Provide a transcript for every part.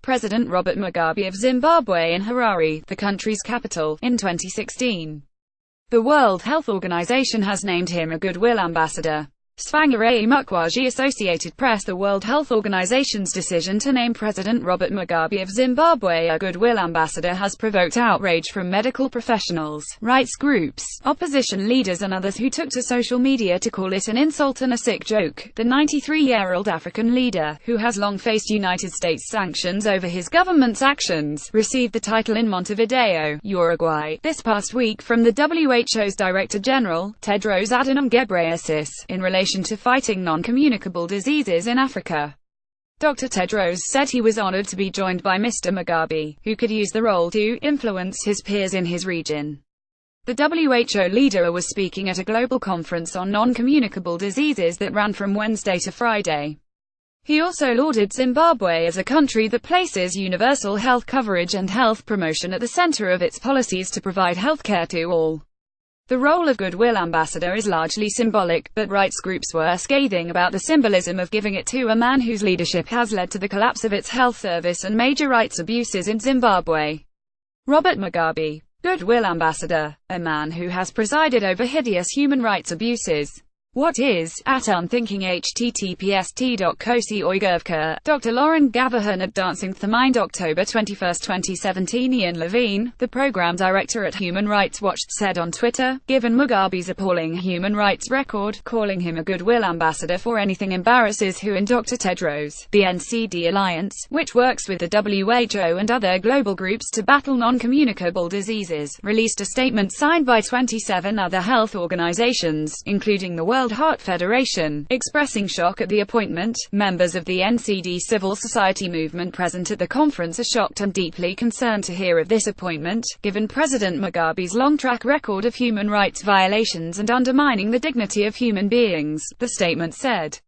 President Robert Mugabe of Zimbabwe in Harare, the country's capital, in 2016. The World Health Organization has named him a Goodwill Ambassador. Svangarai Mukwaji, Associated Press. The World Health Organization's decision to name President Robert Mugabe of Zimbabwe a Goodwill Ambassador has provoked outrage from medical professionals, rights groups, opposition leaders and others who took to social media to call it an insult and a sick joke. The 93-year-old African leader, who has long faced United States sanctions over his government's actions, received the title in Montevideo, Uruguay, this past week from the WHO's Director General, Tedros Adhanom Ghebreyesus, in relation to fighting non-communicable diseases in Africa. Dr. Tedros said he was honored to be joined by Mr. Mugabe, who could use the role to influence his peers in his region. The WHO leader was speaking at a global conference on non-communicable diseases that ran from Wednesday to Friday. He also lauded Zimbabwe as a country that places universal health coverage and health promotion at the center of its policies to provide healthcare to all. The role of Goodwill Ambassador is largely symbolic, but rights groups were scathing about the symbolism of giving it to a man whose leadership has led to the collapse of its health service and major rights abuses in Zimbabwe. Robert Mugabe, Goodwill Ambassador, a man who has presided over hideous human rights abuses. What is, at unthinking https://t.co.uk. Dr. Lauren Gavahan at Dancing the Mind. October 21, 2017. Ian Levine, the program director at Human Rights Watch, said on Twitter, given Mugabe's appalling human rights record, calling him a Goodwill Ambassador for anything embarrasses who and Dr. Tedros. The NCD Alliance, which works with the WHO and other global groups to battle non-communicable diseases, released a statement signed by 27 other health organizations, including the World Heart Federation, expressing shock at the appointment. Members of the NCD civil society movement present at the conference are shocked and deeply concerned to hear of this appointment, given President Mugabe's long track record of human rights violations and undermining the dignity of human beings, the statement said.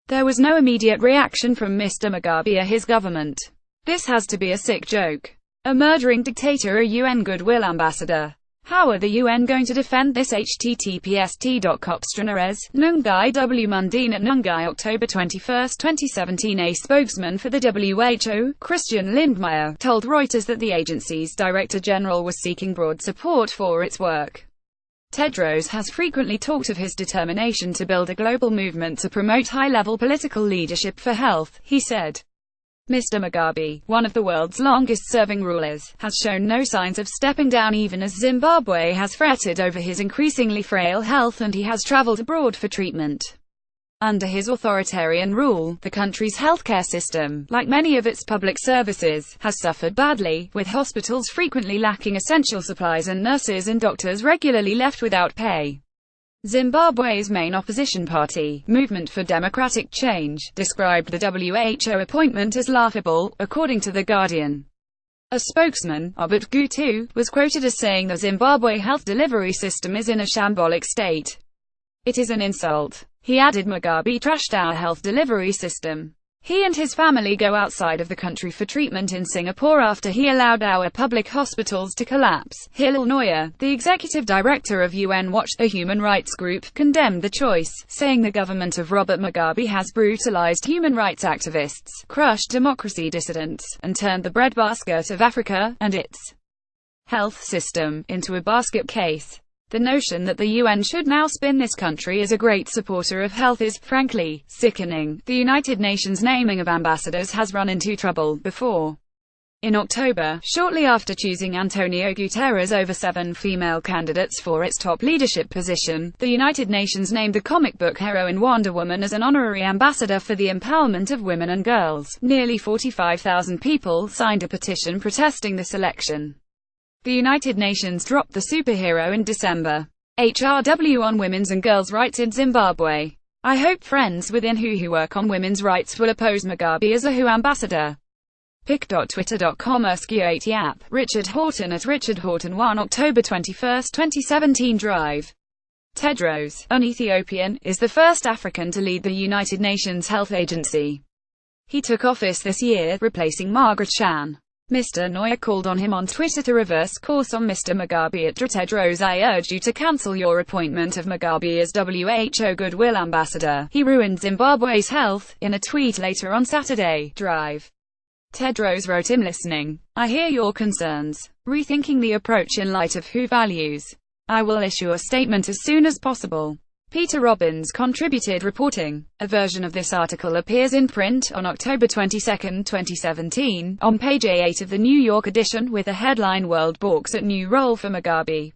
There was no immediate reaction from Mr. Mugabe or his government. This has to be a sick joke. A murdering dictator, a UN Goodwill Ambassador. How are the UN going to defend this? https://t.copstraneres, Nungai W. Mundine at Nungai. October 21, 2017. A spokesman for the WHO, Christian Lindmeier, told Reuters that the agency's Director General was seeking broad support for its work. Tedros has frequently talked of his determination to build a global movement to promote high-level political leadership for health, he said. Mr. Mugabe, one of the world's longest-serving rulers, has shown no signs of stepping down even as Zimbabwe has fretted over his increasingly frail health and he has traveled abroad for treatment. Under his authoritarian rule, the country's healthcare system, like many of its public services, has suffered badly, with hospitals frequently lacking essential supplies and nurses and doctors regularly left without pay. Zimbabwe's main opposition party, Movement for Democratic Change, described the WHO appointment as laughable, according to The Guardian. A spokesman, W.h.o, was quoted as saying the Zimbabwe health delivery system is in a shambolic state. It is an insult. He added Mugabe trashed our health delivery system. He and his family go outside of the country for treatment in Singapore after he allowed our public hospitals to collapse. Hillel Neuer, the executive director of UN Watch, a human rights group, condemned the choice, saying the government of Robert Mugabe has brutalized human rights activists, crushed democracy dissidents, and turned the breadbasket of Africa, and its health system, into a basket case. The notion that the UN should now spin this country as a great supporter of health is, frankly, sickening. The United Nations naming of ambassadors has run into trouble before. In October, shortly after choosing Antonio Guterres over 7 female candidates for its top leadership position, the United Nations named the comic book heroine Wonder Woman as an honorary ambassador for the empowerment of women and girls. Nearly 45,000 people signed a petition protesting the selection. The United Nations dropped the superhero in December. HRW on women's and girls' rights in Zimbabwe. I hope friends within WHO who work on women's rights will oppose Mugabe as a WHO ambassador. pic.twitter.com/Yap, Richard Horton at Richard Horton 1 October 21, 2017. Drive. Tedros, an Ethiopian, is the first African to lead the United Nations Health Agency. He took office this year, replacing Margaret Chan. Mr. Neuer called on him on Twitter to reverse course on Mr. Mugabe. At Tedros, I urge you to cancel your appointment of Mugabe as WHO Goodwill Ambassador. He ruined Zimbabwe's health. In a tweet later on Saturday, Drive. Tedros wrote him, listening. I hear your concerns. Rethinking the approach in light of WHO values. I will issue a statement as soon as possible. Peter Robbins contributed reporting. A version of this article appears in print on October 22, 2017, on page A8 of the New York edition with the headline World Balks at New Role for Mugabe.